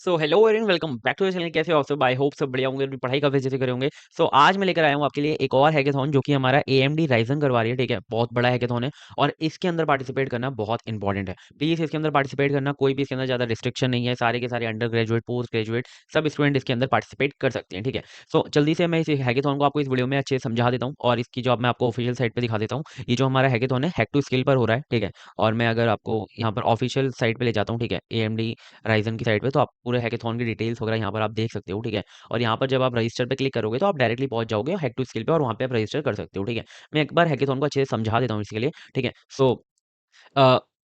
So hello everyone, welcome back to the channel. कैसे हो आप सब? आई होप सब बढ़िया होंगे, अपनी पढ़ाई काफी अच्छे से करे होंगे। सो आज मैं लेकर आया हूँ आपके लिए एक और हैकेथॉन जो कि हमारा AMD राइजन करवा रही है। ठीक है, बहुत बड़ा हैकेथॉन है और इसके अंदर पार्टिसिपेट करना बहुत इंपॉर्टेंट है। प्लीज इसके अंदर पार्टिसिपेट करना, कोई भी इसके अंदर ज्यादा रिस्ट्रिक्शन नहीं है। सारे के सारे अंडर ग्रेजुएट, पोस्ट ग्रेजुएट सब स्टूडेंट इसके अंदर पार्टिसिपेट कर सकते हैं। ठीक है, सो जल्दी से मैं इस हैकेथॉन को आपको इस वीडियो में अच्छे से समझा देता हूँ और इसकी जो मैं आपको ऑफिशियल साइट पे दिखा देता हूँ। ये जो हमारा हैकेथॉन है हैक टू स्किल पर हो रहा है। ठीक है, और मैं अगर आपको यहाँ पर ऑफिशियल साइट पे ले जाता हूँ, ठीक है, AMD राइजन की साइट पे, तो आप पूरे हैकेथॉन की डिटेल्स वगैरह यहाँ पर आप देख सकते हो। ठीक है, और यहाँ पर जब आप रजिस्टर पे क्लिक करोगे तो आप डायरेक्टली पहुंच जाओगे हैक टू स्किल पे और वहाँ पे आप रजिस्टर कर सकते हो। ठीक है, मैं एक बार हैकेथॉन को अच्छे से समझा देता हूँ इसके लिए। ठीक है, सो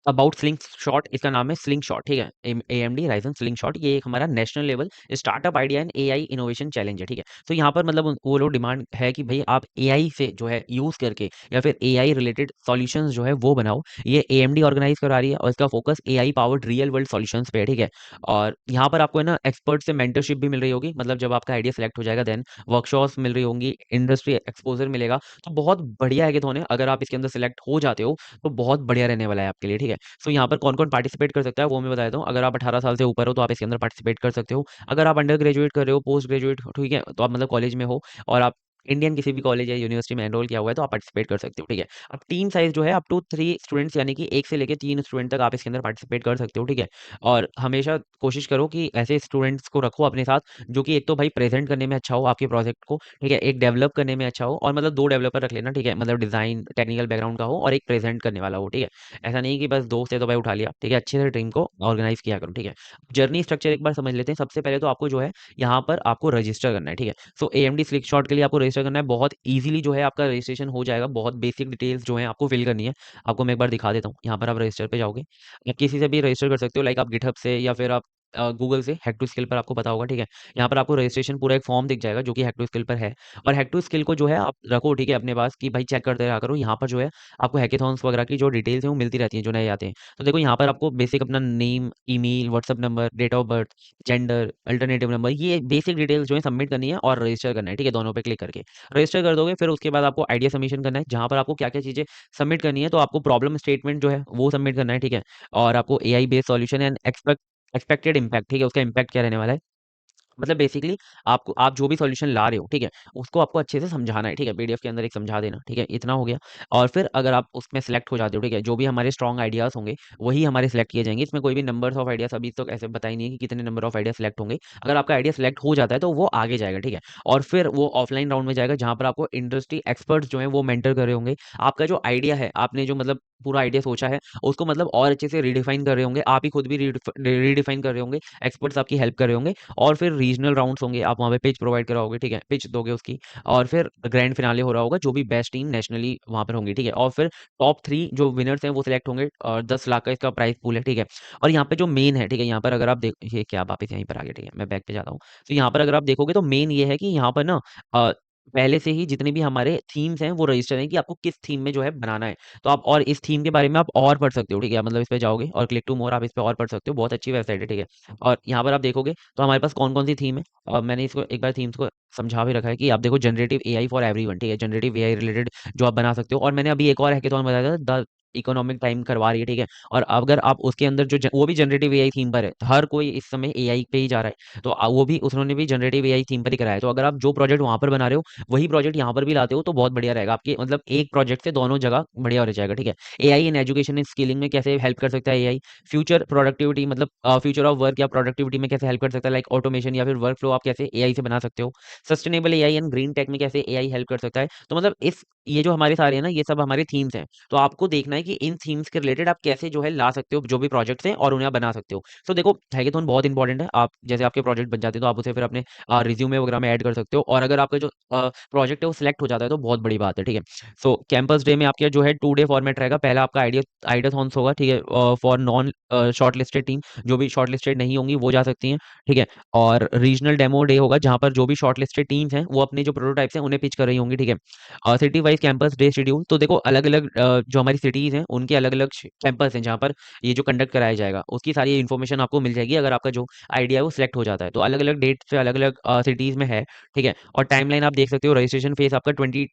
अबाउट स्लिंग शॉट, इसका नाम है स्लिंग शॉट। ठीक है, AMD राइजन स्लिंग शॉट, ये एक हमारा national level startup idea and AI innovation challenge है। ठीक है, तो यहाँ पर मतलब वो लोग डिमांड है कि भाई आप AI से जो है यूज करके या फिर AI रिलेटेड सॉल्यूशंस जो है वो बनाओ। ये AMD ऑर्गेनाइज करा रही है और इसका focus AI powered real world solutions पे है। ठीक है, और यहाँ पर आपको है ना एक्सपर्ट से मेंटरशिप भी मिल रही होगी। मतलब जब आपका आइडिया सेलेक्ट हो जाएगा देन वर्कशॉप्स मिल रही होंगी, इंडस्ट्री एक्सपोजर मिलेगा। तो बहुत बढ़िया हैकेथॉन है। अगर आप इसके अंदर सेलेक्ट हो जाते हो तो बहुत बढ़िया रहने वाला है आपके लिए। ठीक है, सो यहाँ पर कौन-कौन पार्टिसिपेट कर सकता है वो मैं बता देता हूँ। अगर आप 18 साल से ऊपर हो तो आप इसके अंदर पार्टिसिपेट कर सकते हो। अगर आप अंडर ग्रेजुएट कर रहे हो, पोस्ट ग्रेजुएट, ठीक है, तो आप मतलब कॉलेज में हो और आप इंडियन किसी भी कॉलेज या यूनिवर्सिटी में एनरोल किया हुआ है तो आप पार्टिसिपेट कर सकते हो। ठीक है, अब टीम साइज जो है अप टू 3 स्टूडेंट्स, यानी कि 1 से लेके 3 स्टूडेंट तक आप इसके अंदर पार्टिसिपेट कर सकते हो। ठीक है, और हमेशा कोशिश करो कि ऐसे स्टूडेंट्स को रखो अपने साथ जो कि एक तो भाई प्रेजेंट करने में अच्छा हो आपके प्रोजेक्ट को। ठीक है, एक डेवलप करने में अच्छा हो और मतलब 2 डेवलपर रख लेना। ठीक है, मतलब डिजाइन टेक्निकल बैकग्राउंड का हो और एक प्रेजेंट करने वाला हो। ठीक है, ऐसा नहीं कि बस दोस्त है तो भाई उठा लिया। ठीक है, अच्छे से टीम को ऑर्गेनाइज किया करो। ठीक है, जर्नी स्ट्रक्चर एक बार समझ लेते हैं। सबसे पहले तो आपको जो है यहाँ पर आपको रजिस्टर करना है। ठीक है, सो AMD स्लिक शॉट के लिए आपको रजिस्टर करना है। बहुत ईजिली जो है आपका रजिस्ट्रेशन हो जाएगा। बहुत बेसिक डिटेल्स जो है आपको फिल करनी है। आपको मैं एक बार दिखा देता हूँ। यहाँ पर आप रजिस्टर पे जाओगे, आप किसी से भी रजिस्टर कर सकते हो, लाइक आप गिटहब से या फिर आप गूगल से। हैक टू स्किल पर आपको पता होगा। ठीक है, यहाँ पर आपको रजिस्ट्रेशन पूरा एक फॉर्म दिख जाएगा जो कि हैक टू स्किल पर है। और हैक टू स्किल को जो है आप रखो, ठीक है, अपने पास कि भाई चेक करते रहा करो। यहाँ पर जो है आपको हैकेथॉन्स वगैरह की जो डिटेल्स हैं वो मिलती रहती हैं जो नए आते हैं। तो देखो यहाँ पर आपको बेसिक अपना name, email, WhatsApp number, date of birth, gender, alternative number, ये बेसिक डिटेल्स जो है सबमिट करनी है और रजिस्टर करना है। ठीक है, दोनों पे क्लिक करके रजिस्टर कर दोगे। फिर उसके बाद आपको आइडिया सबमिशन करना है, जहाँ पर आपको क्या क्या चीजें सबमिट करनी है। तो आपको प्रॉब्लम स्टेटमेंट जो है वो सबमिट करना है। ठीक है, और आपको AI based solution and expected impact, ठीक है, उसका इम्पैक्ट क्या रहने वाला है। मतलब बेसिकली आपको, आप जो भी सॉल्यूशन ला रहे हो, ठीक है, उसको आपको अच्छे से समझाना है। ठीक है, PDF के अंदर एक समझा देना। ठीक है, इतना हो गया। और फिर अगर आप उसमें सेलेक्ट हो जाते हो, ठीक है, जो भी हमारे स्ट्रॉन्ग आइडियाज होंगे वही हमारे सेलेक्ट किए जाएंगे। इसमें कोई भी नंबर्स ऑफ आइडियाज अभी तक ऐसे बताई नहीं है कि कितने नंबर ऑफ आइडिया सेलेक्ट होंगे। अगर आपका आइडिया सेलेक्ट हो जाता है तो वो आगे जाएगा। ठीक है, और फिर वो ऑफलाइन राउंड में जाएगा जहां पर आपको इंडस्ट्री एक्सपर्ट्स जो है वो मेंटर कर रहे होंगे। आपका जो आइडिया है, आपने जो मतलब पूरा आइडिया सोचा है उसको मतलब और अच्छे से रिडिफाइन कर रहे होंगे। आप ही खुद भी रिडिफाइन कर रहे होंगे, एक्सपर्ट्स आपकी हेल्प कर रहे होंगे। और फिर रीजनल राउंड्स होंगे, आप वहाँ पे पिच प्रोवाइड कराओगे। ठीक है, पिच दोगे उसकी, और फिर ग्रैंड फिनाले हो रहा होगा, जो भी बेस्ट टीम नेशनली वहाँ पर होंगी। ठीक है, और फिर टॉप 3 जो विनर्स हैं वो सिलेक्ट होंगे और 10 लाख का इसका प्राइस पूल है। ठीक है, और यहाँ पे जो मेन है, ठीक है, यहाँ पर अगर आप देख, ये क्या वापस यहीं पर आ गया। ठीक है, मैं बैक पे जाता हूँ। तो यहाँ पर अगर आप देखोगे तो मेन ये है कि यहाँ पर ना पहले से ही जितने भी हमारे थीम्स हैं वो रजिस्टर हैं कि आपको किस थीम में जो है बनाना है। तो आप और इस थीम के बारे में आप और पढ़ सकते हो। ठीक है, मतलब इस पे जाओगे और क्लिक टू मोर, आप इस पे और पढ़ सकते हो। बहुत अच्छी वेबसाइट है। ठीक है, और यहाँ पर आप देखोगे तो हमारे पास कौन कौन सी थीम है। और मैंने इसको एक बार थीम्स को समझा भी रखा है कि आप देखो, जनरेटिव AI फॉर एवरीवन। ठीक है, जनरेटिव AI रिलेटेड जो आप बना सकते हो। और मैंने अभी एक और हैकेथॉन बताया था, द इकोनॉमिक टाइम करवा रही है। ठीक है, और अगर आप उसके अंदर जो वो भी जनरेटिव AI थीम पर है, हर कोई इस समय AI पे ही जा रहा है, तो वो भी उन्होंने भी जनरेटिव AI थीम पर ही कराया है। तो अगर आप जो प्रोजेक्ट वहां पर बना रहे हो वही प्रोजेक्ट यहाँ पर भी लाते हो तो बहुत बढ़िया रहेगा आपके, मतलब एक प्रोजेक्ट से दोनों जगह बढ़िया हो जाएगा। ठीक है, AI in education in skilling में कैसे हेल्प कर सकता है AI। फ्यूचर प्रोडक्टिविटी, मतलब फ्यूचर ऑफ वर्क या प्रोडक्टिविटी में कैसे हेल्प कर सकता है, लाइक ऑटोमेशन या फिर वर्क फ्लो आप कैसे AI से बना सकते हो। Sustainable AI and green tech में कैसे AI हेल्प कर सकता है। तो मतलब इस, ये जो हमारे सारे हैं ना, ये सब हमारे थीम्स हैं। तो आपको देखना है कि इन थीम्स के रिलेटेड आप कैसे जो है ला सकते हो जो भी प्रोजेक्ट्स हैं और उन्हें आप बना सकते हो। तो देखो, हैकेथॉन बहुत इंपॉर्टेंट है। आप जैसे आपके प्रोजेक्ट बन जाते हैं तो आप उसे फिर अपने रिज्यूमे वगैरह में ऐड कर सकते हो। और अगर आपका जो प्रोजेक्ट है वो सिलेक्ट हो जाता है तो बहुत बड़ी बात है। ठीक है, सो कैंपस डे में आपका जो है 2 डे फॉर्मेट रहेगा। पहला आपका आइडिया आइडियाथॉन्स होगा। ठीक है, for non short listed team, जो भी शॉर्ट लिस्टेड नहीं होंगी वो जा सकती हैं। ठीक है, और रीजनल डेमो डे होगा जहां पर जो भी शॉर्ट लिस्टेड टीम्स हैं वो अपने जो प्रोटोटाइप्स हैं उन्हें पिच कर रही होंगी। ठीक है, city wise wise campus day schedule, तो देखो अलग-अलग जो हमारी सिटीज़ हैं, उनके अलग-अलग कैंपस हैं जहाँ पर ये जो कंडक्ट कराया जाएगा, उसकी सारी इन्फॉर्मेशन आपको मिल जाएगी अगर आपका जो आइडिया है वो सिलेक्ट हो जाता है। तो अलग-अलग डेट पे अलग-अलग सिटीज़ में है, ठीक है? और टाइमलाइन आप देख सकते हो, रजिस्ट्रेशन फेज़ आपका 22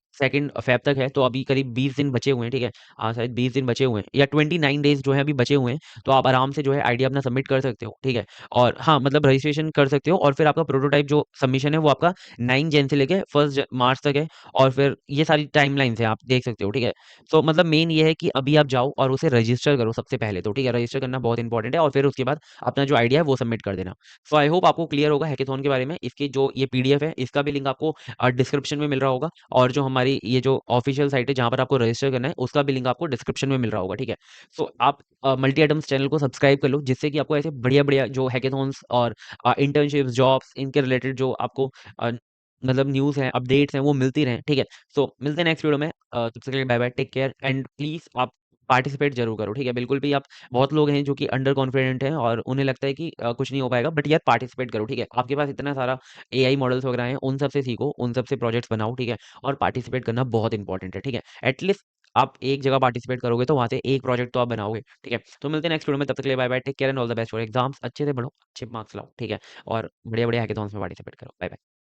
फ़ेब तक है, तो अभी करीब 20 दिन बचे हुए हैं, ठीक है? हाँ, शायद 20 दिन बचे हुए हैं या 29 डेज़ जो है अभी बचे हुए हैं, तो आप आराम से जो है आइडिया अपना सबमिट कर सकते हो, ठीक है? और हाँ, मतलब रजिस्ट्रेशन कर सकते हो और फिर आपका प्रोटोटाइप जो सबमिशन है वो आपका 9 जन से लेके 1 ज मार्च तक है और फिर ये सारी टाइमलाइन्स हैं, आप देख सकते हो, ठीक है? तो मतलब मेन ये है कि अभी आप जाओ और उसे रजिस्टर करो सबसे पहले तो, ठीक है? रजिस्टर करना बहुत इंपॉर्टेंट है और फिर उसके बाद अपना जो आइडिया है वो सबमिट कर देना। सो आई होप आपको क्लियर होगा हैकाथॉन के बारे में। इसकी जो ये पीडीएफ है, इसका भी लिंक आपको डिस्क्रिप्शन में मिल रहा होगा और जो हमारी ये जो ऑफिशियल साइट है जहाँ पर आपको रजिस्टर करना है, उसका भी लिंक आपको डिस्क्रिप्शन में मिल रहा होगा, ठीक है? सो आप मल्टी एटम्स चैनल को सब्सक्राइब कर लो, जिससे कि आपको ऐसे बढ़िया-बढ़िया जो हैकाथॉन्स और इंटर्नशिप्स, जॉब्स इनके रिलेटेड जो आपको अ, मतलब न्यूज़ हैं, अपडेट्स हैं, वो मिलती रहें, ठीक है? सो मिलते हैं नेक्स्ट वीडियो में। तब तक के लिए bye bye, take care and please आप पार्टिसिपेट ज़रूर करो, ठीक है? बिल्कुल भी आप बहुत लोग हैं जो कि अंडर कॉन्फिडेंट हैं और उन्हें लगता है कि कुछ नहीं हो पाएगा, बट यार पार्टिसिपेट करो, ठीक है? आपके पास इतना सारा एआई मॉडल्स वगैरह हैं, उन सब से सीखो, उन सब से प्रोजेक्ट्स बनाओ, ठीक है? और पार्टिसिपेट करना बहुत इंपॉर्टेंट है, ठीक है? एटलीस्ट आप एक जगह पार्टिसिपेट करोगे तो वहाँ से एक प्रोजेक्ट तो आप बनाओगे, ठीक है? तो मिलते हैं नेक्स्ट वीडियो में, तब तक के लिए bye bye, take care and all the best for exams. अच्छे से पढ़ो, अच्छे मार्क्स लाओ, ठीक है? और बढ़िया-बढ़िया हैकाथॉन्स में पार्टिसिपेट करो। बाय-बाय।